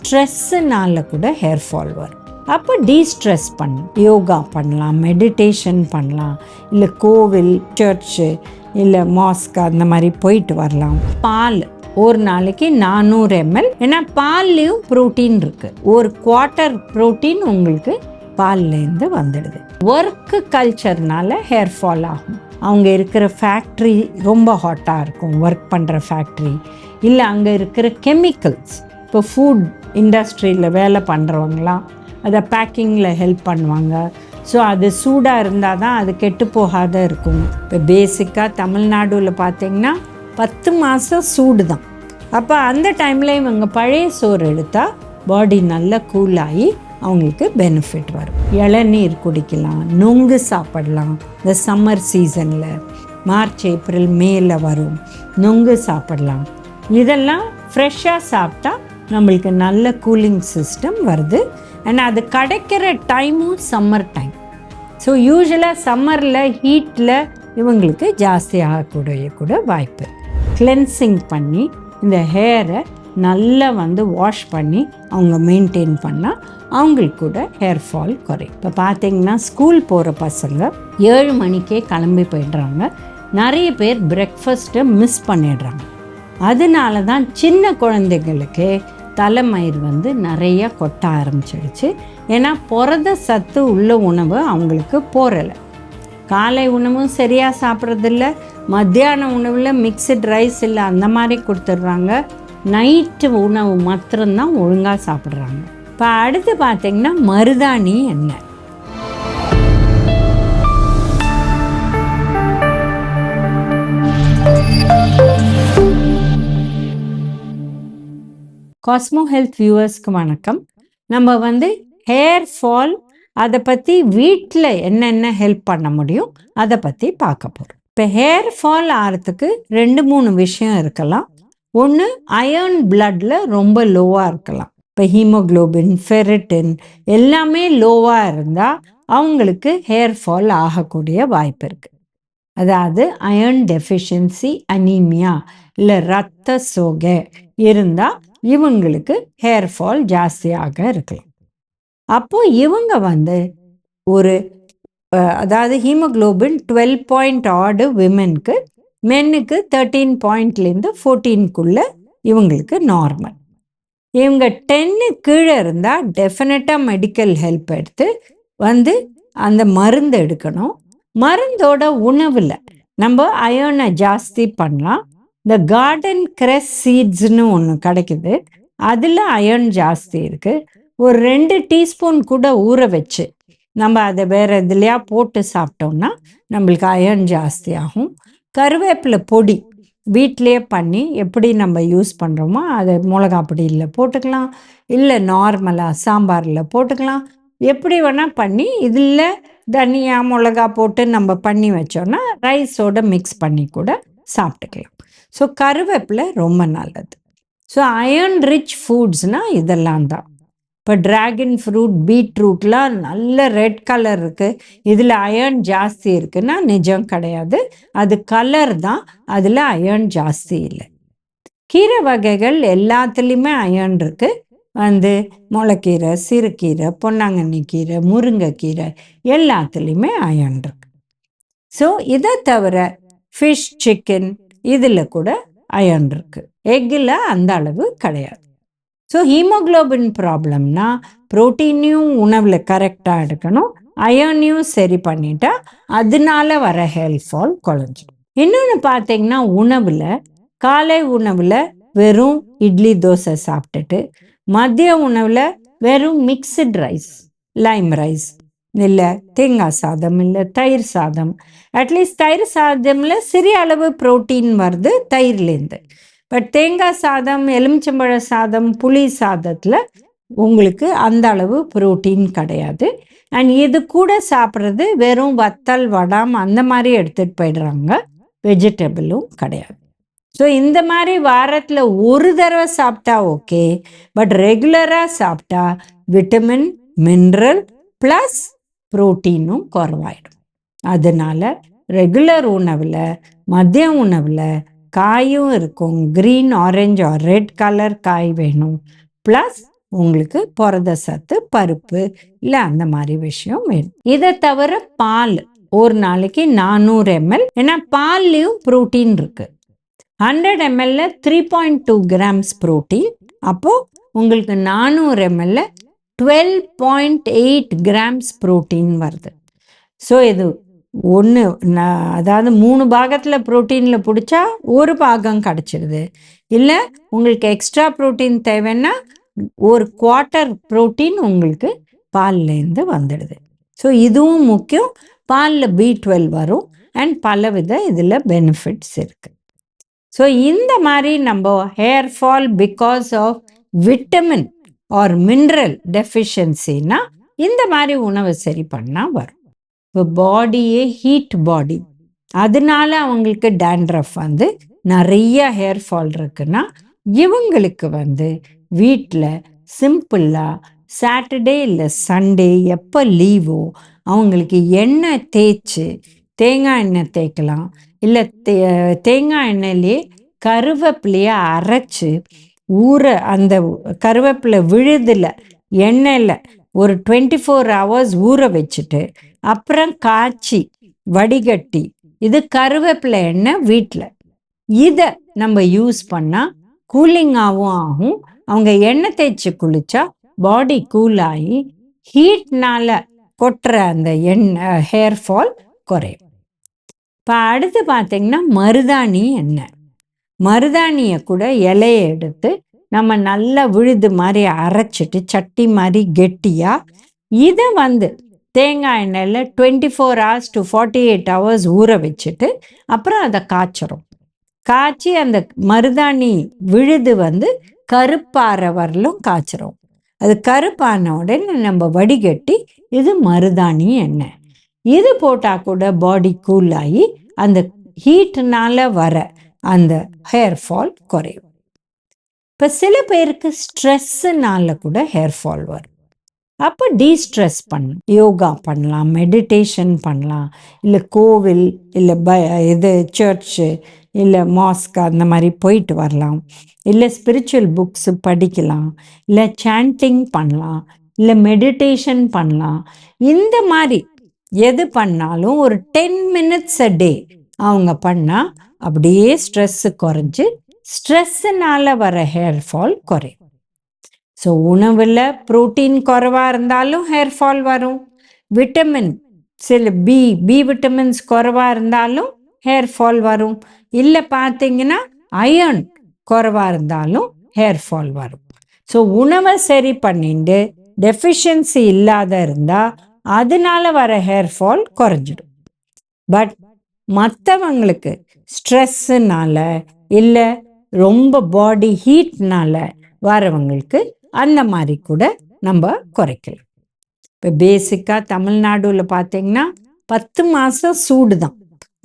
ஸ்ட்ரெஸ்ஸுனால கூட hair fall வரும். அப்போ டீஸ்ட்ரெஸ் பண்ணலாம், யோகா பண்ணலாம், மெடிடேஷன் பண்ணலாம், இல்லை கோவில், சர்ச்சு, இல்லை மாஸ்க் அந்த மாதிரி போயிட்டு வரலாம். பால் ஒரு நாளைக்கு 400 ml, ஏன்னா பால்லையும் ப்ரோட்டீன் இருக்குது. ஒரு குவார்ட்டர் ப்ரோட்டீன் உங்களுக்கு பால்லேருந்து வந்துடுது. ஒர்க்கு கல்ச்சர்னால ஹேர் ஃபால் ஆகும். அவங்க இருக்கிற ஃபேக்ட்ரி ரொம்ப ஹாட்டாக இருக்கும், ஒர்க் பண்ணுற ஃபேக்ட்ரி, இல்லை அங்கே இருக்கிற கெமிக்கல்ஸ். இப்போ ஃபுட் இண்டஸ்ட்ரியில் வேலை பண்ணுறவங்களாம் அதை பேக்கிங்கில் ஹெல்ப் பண்ணுவாங்க. ஸோ அது சூடாக இருந்தால் தான் அது கெட்டு போகாத இருக்கும். இப்போ பேசிக்காக தமிழ்நாடுவில் பார்த்திங்கன்னா 10 மாதம் சூடு தான். அப்போ அந்த டைமில் இவங்க பழைய சோறு எடுத்தால் பாடி நல்லா கூலாகி அவங்களுக்கு பெனிஃபிட் வரும். இளநீர் குடிக்கலாம், நொங்கு சாப்பிடலாம். இந்த சம்மர் சீசனில் மார்ச், ஏப்ரல், மேல வரும் நொங்கு சாப்பிடலாம். இதெல்லாம் ஃப்ரெஷ்ஷாக சாப்பிட்டா நம்மளுக்கு நல்ல கூலிங் சிஸ்டம் வருது. அண்ட் அது கிடைக்கிற டைமும் சம்மர் டைம். ஸோ யூஸ்வலாக சம்மரில் ஹீட்டில் இவங்களுக்கு ஜாஸ்தி ஆகக்கூடிய கூட வாய்ப்பு. கிளென்சிங் பண்ணி இந்த ஹேரை நல்லா வாஷ் பண்ணி அவங்க மெயின்டைன் பண்ணால் அவங்களுக்கு கூட ஹேர் ஃபால் குறையும். இப்போ பார்த்திங்கன்னா ஸ்கூல் போகிற பசங்க 7 மணிக்கே கிளம்பி போயிடுறாங்க. நிறைய பேர் பிரேக்ஃபாஸ்ட்டை மிஸ் பண்ணிடுறாங்க. அதனால தான் சின்ன குழந்தைகளுக்கு தலைமயிர் நிறைய கொட்ட ஆரம்பிச்சிடுச்சு. ஏன்னா புரத சத்து உள்ள உணவு அவங்களுக்கு போறலை. காலை உணவும் சரியாக சாப்பிட்றதில்ல, மத்தியான உணவில் மிக்சட் ரைஸ் இல்லை அந்த மாதிரி கொடுத்துட்றாங்க, நைட்டு உணவு மாத்திரம்தான் ஒழுங்காக சாப்பிட்றாங்க. இப்போ அடுத்து பார்த்திங்கன்னா மருதாணி எண்ணெய். காஸ்மோ ஹெல்த் வியூவர்ஸ்க்கு வணக்கம். நம்ம ஹேர் ஃபால் அதை பற்றி வீட்டில் என்னென்ன ஹெல்ப் பண்ண முடியும் அதை பற்றி பார்க்க போகிறோம். இப்போ ஹேர் ஃபால் ஆகிறதுக்கு 2-3 விஷயம் இருக்கலாம். ஒன்று, அயர்ன் பிளட்டில் ரொம்ப லோவாக இருக்கலாம். இப்போ ஹீமோக்ளோபின், ஃபெரிட்டின் எல்லாமே லோவாக இருந்தால் அவங்களுக்கு ஹேர் ஃபால் ஆகக்கூடிய வாய்ப்பு இருக்குது. அதாவது அயர்ன் டெஃபிஷியன்சி, அனீமியா இல்லை ரத்த சோகை இருந்தால் இவங்களுக்கு ஹேர் ஃபால் ஜாஸ்தியாக இருக்கலாம். அப்போது இவங்க ஒரு அதாவது ஹீமோக்ளோபின் 12 பாயிண்ட் ஆடு விமென்க்கு, மென்னுக்கு 13 பாயிண்ட்லேருந்து 14க்குள்ளே இவங்களுக்கு நார்மல். இவங்க 10 கீழே இருந்தால் டெஃபினட்டாக மெடிக்கல் ஹெல்ப் எடுத்து அந்த மருந்து எடுக்கணும். மருந்தோட உணவில் நம்ம அயர்னை ஜாஸ்தி பண்ணலாம். இந்த கார்டன் கிரெஸ் சீட்ஸ்னு ஒன்று கிடைக்குது, அதில் அயர்ன் ஜாஸ்தி இருக்குது. ஒரு 2 டீஸ்பூன் கூட ஊற வச்சு நம்ம அதை வேறு எதுலையா போட்டு சாப்பிட்டோம்னா நம்மளுக்கு அயர்ன் ஜாஸ்தி ஆகும். கருவேப்பிலை பொடி வீட்டிலையே பண்ணி எப்படி நம்ம யூஸ் பண்ணுறோமோ அதை மிளகா பொடியில் போட்டுக்கலாம், இல்லை நார்மலாக சாம்பாரில் போட்டுக்கலாம். எப்படி வேணால் பண்ணி இதில் தனியா மிளகா போட்டு நம்ம பண்ணி வச்சோன்னா ரைஸோடு மிக்ஸ் பண்ணி கூட சாப்பிட்டுக்கலாம். ஸோ கருவேப்பிலை ரொம்ப நல்லது. ஸோ அயர்ன் ரிச் ஃபுட்ஸ்னால் இதெல்லாம் தான். இப்போ ட்ராகன் ஃப்ரூட், பீட்ரூட்லாம் நல்ல ரெட் கலர் இருக்குது, இதில் அயர்ன் ஜாஸ்தி இருக்குன்னா நிஜம் கிடையாது, அது கலர் தான், அதில் அயர்ன் ஜாஸ்தி இல்லை. கீரை வகைகள் எல்லாத்துலேயுமே அயர்ன் இருக்குது. முளைக்கீரை, சிறுகீரை, பொன்னாங்கண்ணி கீரை, முருங்கைக்கீரை எல்லாத்துலேயுமே அயர்ன் இருக்குது. ஸோ இதை தவிர ஃபிஷ், சிக்கன் இதில் கூட அயர்ன் இருக்குது. எக்கில் அந்த அளவு கிடையாது. ஸோ ஹீமோக்ளோபின் ப்ராப்ளம்னா ப்ரோட்டீனையும் உணவில் கரெக்டாக எடுக்கணும், அயர்னையும் சரி பண்ணிட்டா அதனால வர ஹேர் ஃபால் குறைஞ்சிடும். இன்னொன்று பார்த்திங்கன்னா உணவில், காலை உணவில் வெறும் இட்லி தோசை சாப்பிட்டுட்டு மதிய உணவில் வெறும் மிக்சட் ரைஸ், லைம் ரைஸ், இல்லை தேங்காய் சாதம், இல்லை தயிர் சாதம். அட்லீஸ்ட் தயிர் சாதமில் சிறிய அளவு ப்ரோட்டீன் வருது தயிர்லேருந்து. பட் தேங்காய் சாதம், எலுமிச்சம்பழ சாதம், புளி சாதத்தில் உங்களுக்கு அந்த அளவு ப்ரோட்டீன் கிடையாது. அண்ட் இது கூட சாப்பிட்றது வெறும் வத்தல், வடாம் அந்த மாதிரி எடுத்துகிட்டு போயிடுறாங்க, வெஜிடபிளும் கிடையாது. ஸோ இந்த மாதிரி வாரத்தில் ஒரு தடவை சாப்பிட்டா ஓகே, பட் ரெகுலராக சாப்பிட்டா விட்டமின், மினரல் ப்ளஸ் ப்ரோட்டீனும் குறைவாயிடும். அதனால் ரெகுலர் உணவில், மதிய உணவில் காயும் இருக்கும், green, orange or red colour காய் வேணும், ப்ளஸ் உங்களுக்கு புரத சத்து, பருப்பு இல்லை அந்த மாதிரி விஷயம் வேணும். இதை தவிர பால் ஒரு நாளைக்கு 400 ml, ஏன்னா பால்லையும் புரோட்டீன் இருக்கு. 100 ml 3.2 grams புரோட்டீன். அப்போ உங்களுக்கு 400 ml 12.8 grams புரோட்டீன் வருது. ஸோ இது ஒன்று, அதாவது 3 பாகத்தில் புரோட்டீனில் பிடிச்சா ஒரு பாகம் கிடச்சிடுது. இல்லை உங்களுக்கு எக்ஸ்ட்ரா புரோட்டீன் தேவைன்னா ஒரு குவார்ட்டர் புரோட்டீன் உங்களுக்கு பால்லேருந்து வந்துடுது. ஸோ இதுவும் முக்கியம். பாலில் B12 வரும் அண்ட் பலவித இதில் பெனிஃபிட்ஸ் இருக்குது. ஸோ இந்த மாதிரி நம்ம hair fall because of vitamin or mineral டெஃபிஷியன்சின்னா இந்த மாதிரி உணவை சரி பண்ணால் வரும். இப்போ பாடியே ஹீட் பாடி, அதனால அவங்களுக்கு டேண்ட்ரஃப் வந்து நிறைய ஹேர் ஃபால் இருக்குன்னா இவங்களுக்கு வீட்டில் சிம்பிளாக சாட்டர்டே இல்லை சண்டே எப்போ லீவோ அவங்களுக்கு எண்ணெய் தேய்ச்சி, தேங்காய் எண்ணெய் தேய்க்கலாம், இல்லை தேங்காய் எண்ணெயிலே கருவேப்பிலையை அரைச்சி அந்த கருவேப்பிலை விழுதில் எண்ணெயில் ஒரு 24 hours ஊற வச்சுட்டு அப்புறம் காய்ச்சி வடிகட்டி, இது கருவேப்பிலை எண்ணெய் வீட்டில், இதை நம்ம யூஸ் பண்ணால் கூலிங்காகவும் ஆகும். அவங்க எண்ணெய் தேய்ச்சி குளிச்சா பாடி கூலாகி ஹீட்னால கொட்டுற அந்த ஹேர் ஃபால் குறையும். இப்போ அடுத்து பார்த்தீங்கன்னா மருதாணி எண்ணெய். மருதாணியை கூட இலையை எடுத்து நம்ம நல்லா விழுது மாதிரி அரைச்சிட்டு சட்டி மாதிரி கெட்டியாக இதை தேங்காய் எண்ணெயில் 24 hours to 48 hours ஊற வச்சுட்டு அப்புறம் அதை காய்ச்சிரும். காய்ச்சி அந்த மருதாணி விழுது கருப்பாற வரலும் காய்ச்சிரும். அது கருப்பான உடனே நம்ம வடிகட்டி இது மருதாணி எண்ணெய். இது போட்டால் கூட பாடி கூலாகி அந்த ஹீட்னால வர அந்த ஹேர் ஃபால் குறையும். இப்போ சில பேருக்கு ஸ்ட்ரெஸ்ஸுனால கூட ஹேர் ஃபால் வரும். அப்போ டீஸ்ட்ரெஸ் பண்ணலாம், யோகா பண்ணலாம், மெடிடேஷன் பண்ணலாம், இல்லை கோவில், இல்லை இது சர்ச்சு, இல்லை மாஸ்க் அந்த மாதிரி போயிட்டு வரலாம், இல்லை ஸ்பிரிச்சுவல் புக்ஸு படிக்கலாம், இல்லை சாண்டிங் பண்ணலாம், இல்லை மெடிடேஷன் பண்ணலாம். இந்த மாதிரி எது பண்ணாலும் ஒரு 10 minutes a day அவங்க பண்ணால் அப்படியே ஸ்ட்ரெஸ்ஸு குறைஞ்சி ஸ்ட்ரெஸ்ஸுனால வர ஹேர் ஃபால் குறையும். ஸோ உணவில் புரோட்டீன் குறைவாக இருந்தாலும் ஹேர் ஃபால் வரும். விட்டமின் சில பி விட்டமின்ஸ் குறைவாக இருந்தாலும் ஹேர் ஃபால் வரும். இல்லை பார்த்தீங்கன்னா அயர்ன் குறைவாக இருந்தாலும் ஹேர் ஃபால் வரும். ஸோ உணவை சரி பண்ணிட்டு டெஃபிஷியன்சி இல்லாத இருந்தால் அதனால வர ஹேர் ஃபால் குறைஞ்சிடும். பட் மற்றவங்களுக்கு ஸ்ட்ரெஸ்ஸுனால இல்லை ரொம்ப பாடி ஹீட்னால வரவங்களுக்கு அந்த மாதிரி கூட நம்ம குறைக்கலாம். இப்போ பேசிக்காக தமிழ்நாடுல பார்த்தீங்கன்னா 10 மாதம் சூடு தான்.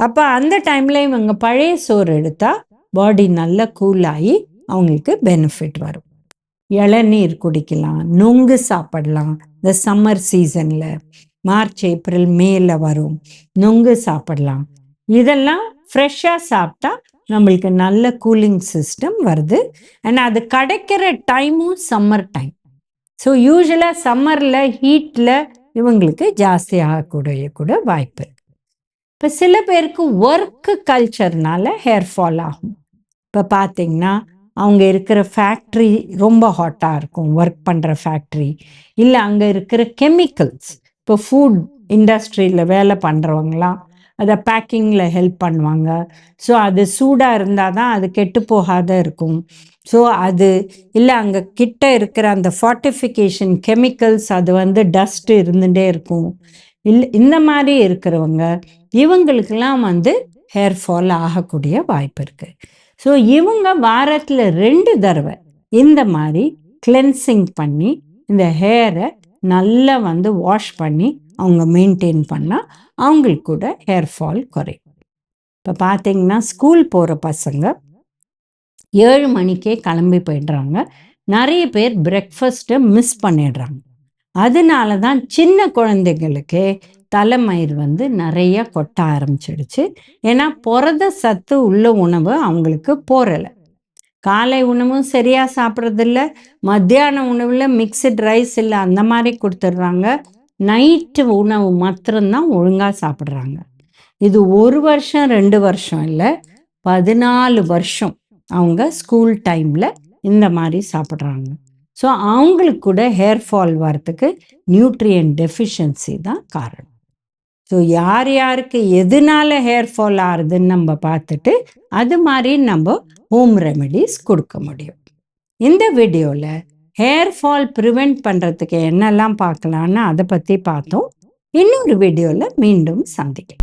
அப்போ அந்த டைமில் இவங்க பழைய சோறு எடுத்தால் பாடி நல்லா கூலாகி அவங்களுக்கு பெனிஃபிட் வரும். இளநீர் குடிக்கலாம், நுங்கு சாப்பிடலாம். இந்த சம்மர் சீசனில் மார்ச் ஏப்ரல் மேல வரும் நுங்கு சாப்பிடலாம். இதெல்லாம் ஃப்ரெஷ்ஷாக சாப்பிட்டா நம்மளுக்கு நல்ல கூலிங் சிஸ்டம் வருது. அண்ட் அது கிடைக்கிற டைமும் சம்மர் டைம். ஸோ யூஸ்வலாக சம்மரில் ஹீட்டில் இவங்களுக்கு ஜாஸ்தி ஆகக்கூடிய கூட வாய்ப்பு. இப்போ சில பேருக்கு ஒர்க்கு கல்ச்சர்னால ஹேர் ஃபால் ஆகும். இப்போ பார்த்தீங்கன்னா அவங்க இருக்கிற ஃபேக்ட்ரி ரொம்ப ஹாட்டாக இருக்கும், ஒர்க் பண்ணுற ஃபேக்ட்ரி, இல்லை அங்கே இருக்கிற கெமிக்கல்ஸ். இப்போ ஃபுட் இண்டஸ்ட்ரியில் வேலை பண்ணுறவங்களாம் அதை பேக்கிங்கில் ஹெல்ப் பண்ணுவாங்க. ஸோ அது சூடாக இருந்தால் தான் அது கெட்டு போகாத இருக்கும். ஸோ அது இல்லை அங்கே கிட்ட இருக்கிற அந்த ஃபார்ட்டிஃபிகேஷன் கெமிக்கல்ஸ் அது டஸ்ட்டு இருந்துகிட்டே இருக்கும். இல்லை இந்த மாதிரி இருக்கிறவங்க இவங்களுக்கெல்லாம் ஹேர் ஃபால் ஆகக்கூடிய வாய்ப்பு இருக்குது. ஸோ இவங்க வாரத்தில் 2 தடவை இந்த மாதிரி கிளென்சிங் பண்ணி இந்த ஹேரை நல்லா வாஷ் பண்ணி அவங்க மெயின்டைன் பண்ணால் அவங்களுக்கு கூட ஹேர் ஃபால் குறையும். இப்போ பார்த்தீங்கன்னா ஸ்கூல் போகிற பசங்க 7 மணிக்கே கிளம்பி போயிடுறாங்க. நிறைய பேர் பிரேக்ஃபாஸ்ட்டை மிஸ் பண்ணிடுறாங்க. அதனால தான் சின்ன குழந்தைகளுக்கே தலைமயிர் நிறைய கொட்ட ஆரம்பிச்சிடுச்சு. ஏன்னா புரத சத்து உள்ள உணவு அவங்களுக்கு போறலை. காலை உணவும் சரியாக சாப்பிட்றதில்ல, மத்தியான உணவில் மிக்சட் ரைஸ் இல்லை அந்த மாதிரி கொடுத்துட்றாங்க, நைட்டு உணவு மாத்திரம்தான் ஒழுங்காக சாப்பிட்றாங்க. இது 1 வருஷம் 2 வருஷம் இல்லை, 14 வருஷம் அவங்க ஸ்கூல் டைமில் இந்த மாதிரி சாப்பிட்றாங்க. ஸோ அவங்களுக்கு கூட ஹேர் ஃபால் வரத்துக்கு நியூட்ரியன்ட் டெஃபிஷியன்சி தான் காரணம். ஸோ யார் யாருக்கு எதனால ஹேர் ஃபால் ஆகுதுன்னு நம்ம பார்த்துட்டு அது மாதிரி நம்ம ஹோம் ரெமெடிஸ் கொடுக்க முடியும். இந்த வீடியோவில் ஹேர் ஃபால் ப்ரிவெண்ட் பண்ணுறதுக்கு என்னெல்லாம் பார்க்கலான்னு அதை பற்றி பார்த்தோம். இன்னொரு வீடியோவில் மீண்டும் சந்திக்கலாம்.